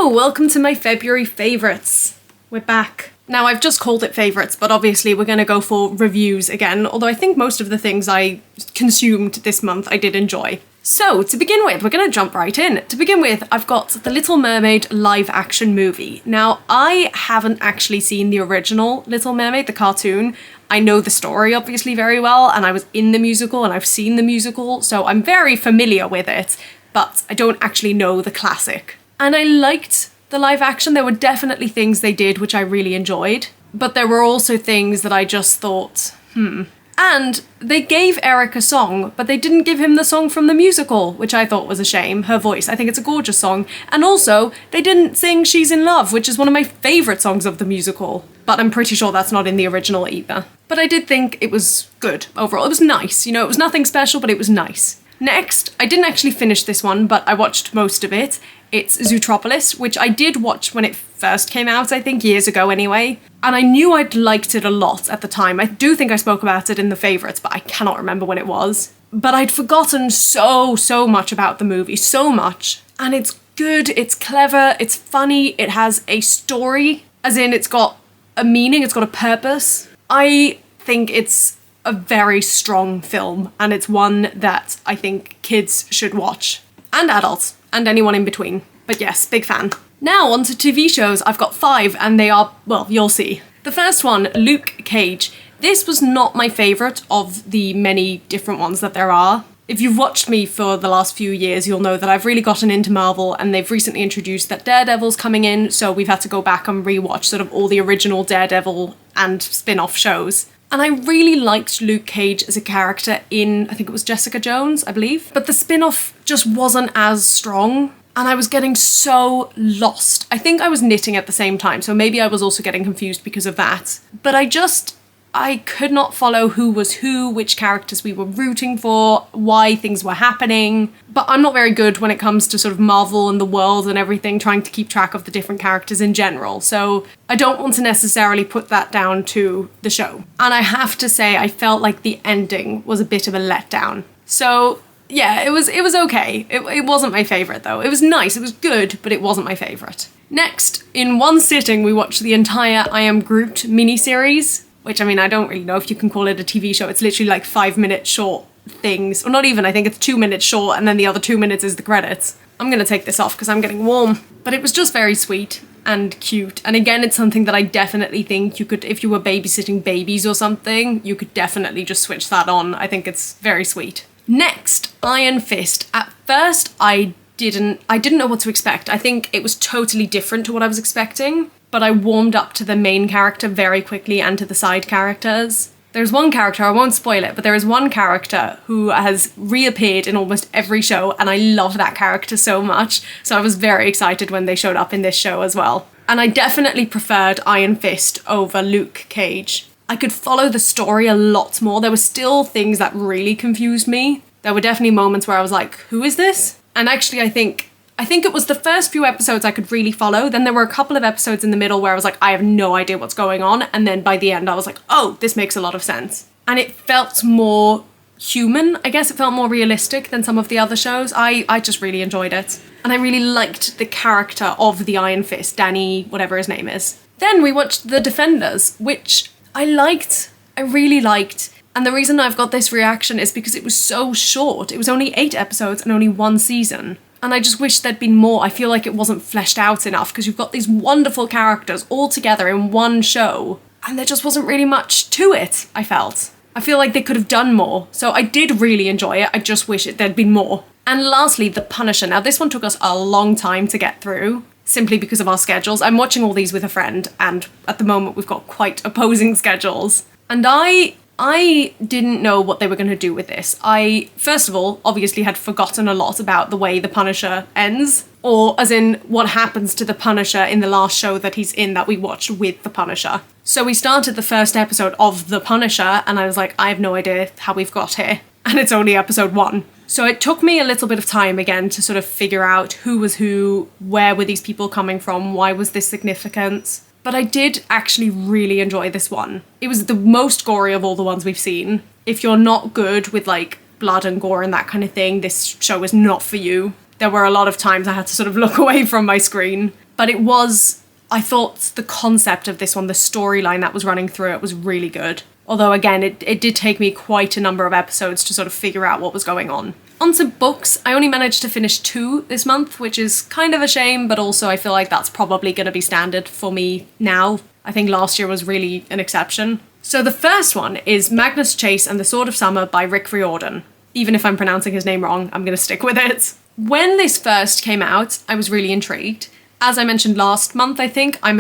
Hello, welcome to my February favourites. We're back. Now, I've just called it favourites, but obviously we're going to go for reviews again, although I think most of the things I consumed this month I did enjoy. So, to begin with, we're going to jump right in. To begin with, I've got The Little Mermaid live action movie. Now, I haven't actually seen the original Little Mermaid, the cartoon. I know the story obviously very well, and I was in the musical and I've seen the musical, so I'm very familiar with it, but I don't actually know the classic. And I liked the live action. There were definitely things they did which I really enjoyed, but there were also things that I just thought, And they gave Eric a song, but they didn't give him the song from the musical, which I thought was a shame. Her voice, I think it's a gorgeous song. And also, they didn't sing She's in Love, which is one of my favourite songs of the musical. But I'm pretty sure that's not in the original either. But I did think it was good overall. It was nice, it was nothing special, but it was nice. Next, I didn't actually finish this one, but I watched most of it. It's Zootropolis, which I did watch when it first came out, I think, years ago anyway. And I knew I'd liked it a lot at the time. I do think I spoke about it in the favourites, but I cannot remember when it was. But I'd forgotten so much about the movie, so much. And it's good, it's clever, it's funny, it has a story, as in it's got a meaning, it's got a purpose. I think it's a very strong film, and it's one that I think kids should watch. And adults, and anyone in between. But yes, big fan. Now on to TV shows. I've got 5, and they are, well, you'll see. The first one, Luke Cage. This was not my favourite of the many different ones that there are. If you've watched me for the last few years, you'll know that I've really gotten into Marvel, and they've recently introduced that Daredevil's coming in, so we've had to go back and rewatch sort of all the original Daredevil and spin-off shows. And I really liked Luke Cage as a character in, I think it was Jessica Jones, I believe. But the spin-off just wasn't as strong, and I was getting so lost. I think I was knitting at the same time, so maybe I was also getting confused because of that. But I could not follow who was who, which characters we were rooting for, why things were happening. But I'm not very good when it comes to sort of Marvel and the world and everything, trying to keep track of the different characters in general. So I don't want to necessarily put that down to the show. And I have to say, I felt like the ending was a bit of a letdown. So yeah, it was okay. It wasn't my favourite though. It was nice, it was good, but it wasn't my favourite. Next, in one sitting, we watched the entire I Am Groot miniseries. Which, I mean, I don't really know if you can call it a TV show. It's literally like 5-minute short things. Or not even, I think it's 2 minutes short, and then the other 2 minutes is the credits. I'm going to take this off because I'm getting warm. But it was just very sweet and cute. And again, it's something that I definitely think you could, if you were babysitting babies or something, you could definitely just switch that on. I think it's very sweet. Next, Iron Fist. At first, I didn't know what to expect. I think it was totally different to what I was expecting. But I warmed up to the main character very quickly and to the side characters. There's one character, I won't spoil it, but there is one character who has reappeared in almost every show, and I love that character so much, so I was very excited when they showed up in this show as well. And I definitely preferred Iron Fist over Luke Cage. I could follow the story a lot more. There were still things that really confused me. There were definitely moments where I was like, who is this? And actually I think it was the first few episodes I could really follow. Then there were a couple of episodes in the middle where I was like, I have no idea what's going on. And then by the end, I was like, oh, this makes a lot of sense. And it felt more human. I guess it felt more realistic than some of the other shows. I just really enjoyed it. And I really liked the character of the Iron Fist, Danny, whatever his name is. Then we watched The Defenders, which I really liked. And the reason I've got this reaction is because it was so short. It was only 8 episodes and only 1 season. And I just wish there'd been more. I feel like it wasn't fleshed out enough because you've got these wonderful characters all together in one show. And there just wasn't really much to it, I felt. I feel like they could have done more. So I did really enjoy it. I just wish there'd been more. And lastly, The Punisher. Now this one took us a long time to get through, simply because of our schedules. I'm watching all these with a friend, and at the moment we've got quite opposing schedules. And I didn't know what they were going to do with this. I, first of all, obviously had forgotten a lot about the way The Punisher ends, or as in what happens to The Punisher in the last show that he's in that we watched with The Punisher. So we started the first episode of The Punisher, and I was like, I have no idea how we've got here. And it's only episode 1. So it took me a little bit of time again to sort of figure out who was who, where were these people coming from, why was this significant? But I did actually really enjoy this one. It was the most gory of all the ones we've seen. If you're not good with like blood and gore and that kind of thing, this show is not for you. There were a lot of times I had to sort of look away from my screen. But I thought the concept of this one, the storyline that was running through it was really good. Although again, it did take me quite a number of episodes to sort of figure out what was going on. On to books, I only managed to finish 2 this month, which is kind of a shame, but also I feel like that's probably going to be standard for me now. I think last year was really an exception. So the first one is Magnus Chase and the Sword of Summer by Rick Riordan. Even if I'm pronouncing his name wrong, I'm going to stick with it. When this first came out, I was really intrigued. As I mentioned last month, I think, I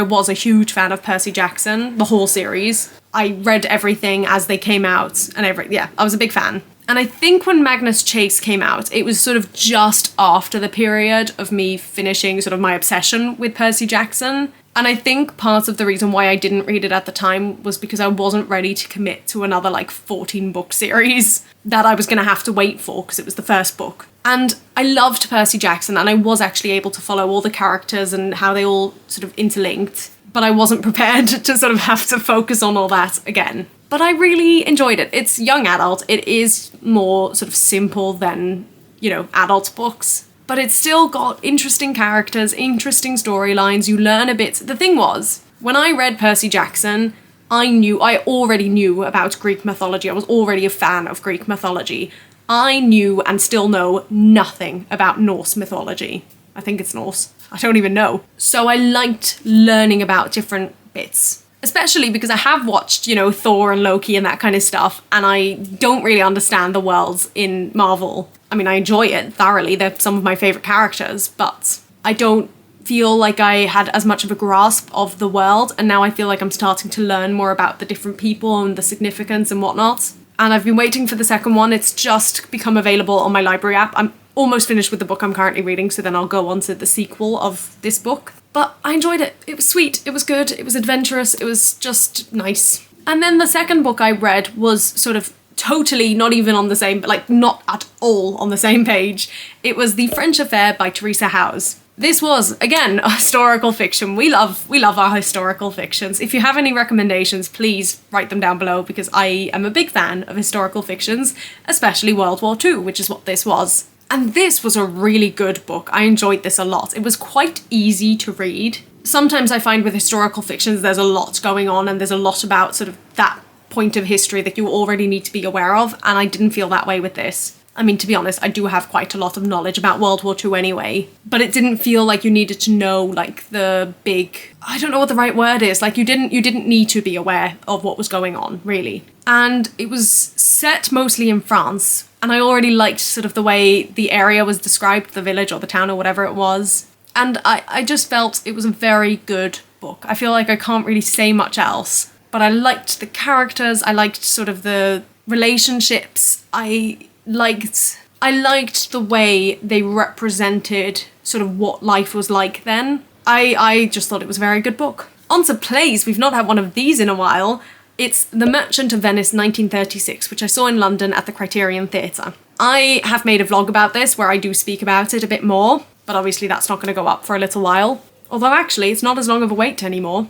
was a huge fan of Percy Jackson, the whole series. I read everything as they came out and I was a big fan. And I think when Magnus Chase came out, it was sort of just after the period of me finishing sort of my obsession with Percy Jackson. And I think part of the reason why I didn't read it at the time was because I wasn't ready to commit to another 14 book series that I was going to have to wait for because it was the first book. And I loved Percy Jackson, and I was actually able to follow all the characters and how they all sort of interlinked, but I wasn't prepared to sort of have to focus on all that again. But I really enjoyed it. It's young adult. It is more sort of simple than, adult books. But it's still got interesting characters, interesting storylines. You learn a bit. The thing was, when I read Percy Jackson, I already knew about Greek mythology. I was already a fan of Greek mythology. I knew and still know nothing about Norse mythology. I think it's Norse. I don't even know. So I liked learning about different bits. Especially because I have watched, Thor and Loki and that kind of stuff, and I don't really understand the worlds in Marvel. I mean, I enjoy it thoroughly. They're some of my favourite characters, but I don't feel like I had as much of a grasp of the world, and now I feel like I'm starting to learn more about the different people and the significance and whatnot. And I've been waiting for the second one. It's just become available on my library app. I'm almost finished with the book I'm currently reading, so then I'll go on to the sequel of this book. But I enjoyed it. It was sweet, it was good, it was adventurous, it was just nice. And then the second book I read was sort of totally not even on the same, not at all on the same page. It was The French Affair by Teresa Howes. This was, again, a historical fiction. We love our historical fictions. If you have any recommendations, please write them down below, because I am a big fan of historical fictions, especially World War II, which is what this was. And this was a really good book. I enjoyed this a lot. It was quite easy to read. Sometimes I find with historical fictions there's a lot going on and there's a lot about sort of that point of history that you already need to be aware of, and I didn't feel that way with this. I mean, to be honest, I do have quite a lot of knowledge about World War II anyway, but it didn't feel like you needed to know the big, I don't know what the right word is, you didn't need to be aware of what was going on, really. And it was set mostly in France, and I already liked sort of the way the area was described, the village or the town or whatever it was. And I just felt it was a very good book. I feel like I can't really say much else, but I liked the characters, I liked sort of the relationships, I liked the way they represented sort of what life was like then. I just thought it was a very good book. On to plays, we've not had one of these in a while. It's The Merchant of Venice 1936, which I saw in London at the Criterion Theatre. I have made a vlog about this where I do speak about it a bit more, but obviously that's not going to go up for a little while. Although actually, it's not as long of a wait anymore.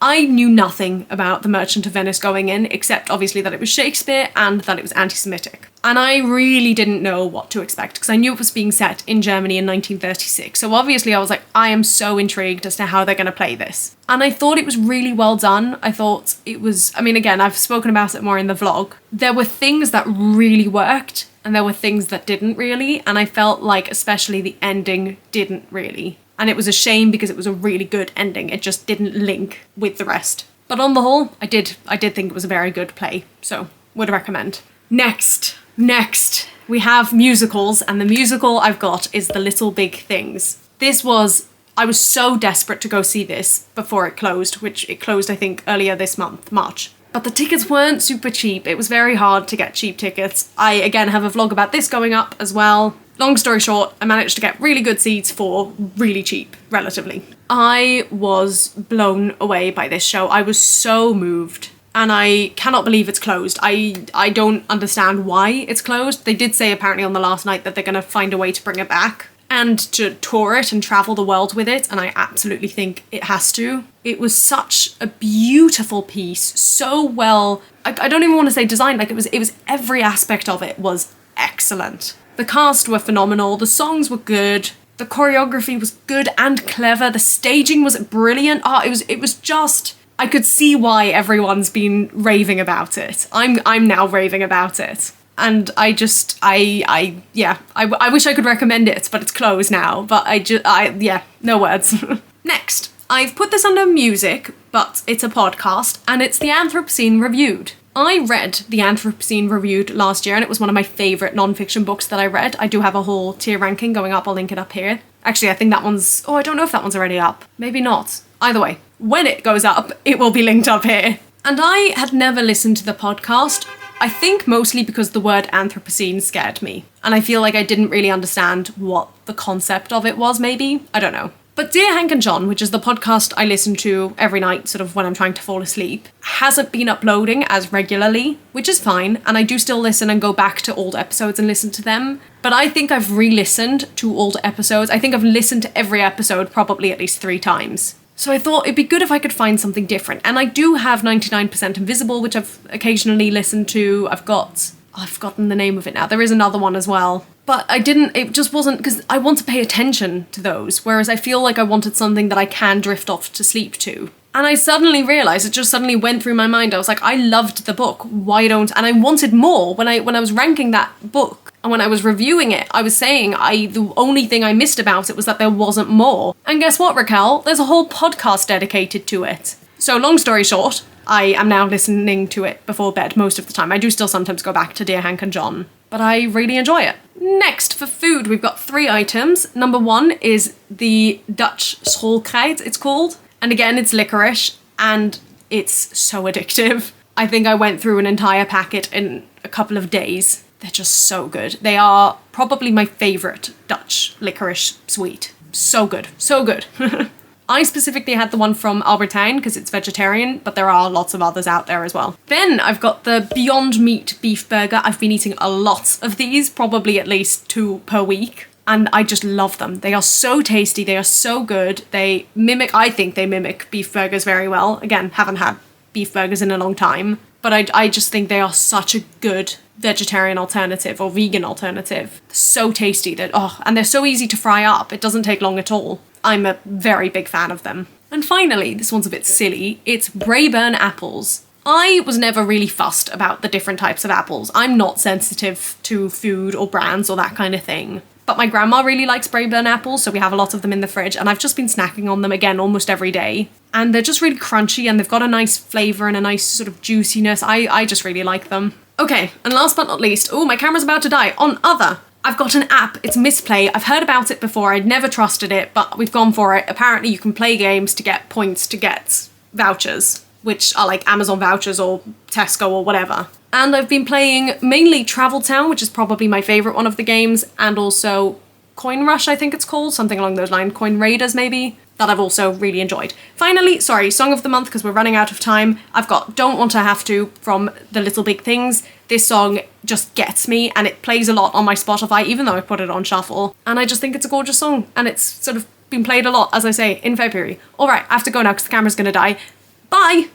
I knew nothing about The Merchant of Venice going in, except obviously that it was Shakespeare and that it was anti-Semitic. And I really didn't know what to expect, because I knew it was being set in Germany in 1936. So obviously I was like, I am so intrigued as to how they're going to play this. And I thought it was really well done. I thought it was, I mean, again, I've spoken about it more in the vlog. There were things that really worked, and there were things that didn't really. And I felt like especially the ending didn't really. And it was a shame because it was a really good ending. It just didn't link with the rest. But on the whole, I did think it was a very good play. So, would recommend. Next, we have musicals. And the musical I've got is The Little Big Things. I was so desperate to go see this before it closed, which it closed, I think, earlier this month, March. But the tickets weren't super cheap. It was very hard to get cheap tickets. I, again, have a vlog about this going up as well. Long story short, I managed to get really good seats for really cheap, relatively. I was blown away by this show. I was so moved. And I cannot believe it's closed. I don't understand why it's closed. They did say apparently on the last night that they're going to find a way to bring it back and to tour it and travel the world with it, and I absolutely think it has to. It was such a beautiful piece, so well, I don't even want to say designed, it was every aspect of it was excellent. The cast were phenomenal, the songs were good, The choreography was good and clever. The staging was brilliant. It was just, I could see why everyone's been raving about it. I'm now raving about it. And I wish I could recommend it, but it's closed now. But no words. Next, I've put this under music, but it's a podcast, and it's The Anthropocene Reviewed. I read The Anthropocene Reviewed last year, and it was one of my favourite non-fiction books that I read. I do have a whole tier ranking going up, I'll link it up here. Actually, I think that one's, I don't know if that one's already up. Maybe not. Either way, when it goes up, it will be linked up here. And I had never listened to the podcast, I think mostly because the word Anthropocene scared me. And I feel like I didn't really understand what the concept of it was, maybe. I don't know. But Dear Hank and John, which is the podcast I listen to every night, sort of when I'm trying to fall asleep, hasn't been uploading as regularly, which is fine, and I do still listen and go back to old episodes and listen to them. But I think I've re-listened to old episodes. I think I've listened to every episode probably at least 3 times. So I thought it'd be good if I could find something different. And I do have 99% Invisible, which I've occasionally listened to. I've forgotten the name of it now. There is another one as well. But it just wasn't, because I want to pay attention to those, whereas I feel like I wanted something that I can drift off to sleep to. And I suddenly realised, it just suddenly went through my mind, I was like, I loved the book, why don't, and I wanted more. When I was ranking that book, and when I was reviewing it, I was saying the only thing I missed about it was that there wasn't more. And guess what, Raquel? There's a whole podcast dedicated to it. So long story short, I am now listening to it before bed most of the time. I do still sometimes go back to Dear Hank and John, but I really enjoy it. Next, for food, we've got 3 items. Number 1 is the Dutch schoolkrijt, it's called. And again, it's licorice, and it's so addictive. I think I went through an entire packet in a couple of days. They're just so good. They are probably my favourite Dutch licorice sweet. So good, so good. I specifically had the one from Albert Heijn because it's vegetarian, but there are lots of others out there as well. Then I've got the Beyond Meat beef burger. I've been eating a lot of these, probably at least 2 per week. And I just love them. They are so tasty. They are so good. I think they mimic beef burgers very well. Again, haven't had beef burgers in a long time. But I just think they are such a good vegetarian alternative or vegan alternative. They're so tasty. And they're so easy to fry up. It doesn't take long at all. I'm a very big fan of them. And finally, this one's a bit silly. It's Braeburn apples. I was never really fussed about the different types of apples. I'm not sensitive to food or brands or that kind of thing. But my grandma really likes Braeburn apples, so we have a lot of them in the fridge, and I've just been snacking on them again almost every day. And they're just really crunchy, and they've got a nice flavour and a nice sort of juiciness. I just really like them. Okay, and last but not least, my camera's about to die. On other, I've got an app, it's Misplay. I've heard about it before, I'd never trusted it, but we've gone for it. Apparently you can play games to get points to get vouchers, which are like Amazon vouchers or Tesco or whatever. And I've been playing mainly Travel Town, which is probably my favourite one of the games, and also Coin Rush, I think it's called, something along those lines, Coin Raiders maybe, that I've also really enjoyed. Finally, Song of the Month, because we're running out of time, I've got Don't Want to Have To from The Little Big Things. This song just gets me, and it plays a lot on my Spotify, even though I put it on shuffle, and I just think it's a gorgeous song, and it's sort of been played a lot, as I say, in February. Alright, I have to go now because the camera's gonna die. Bye!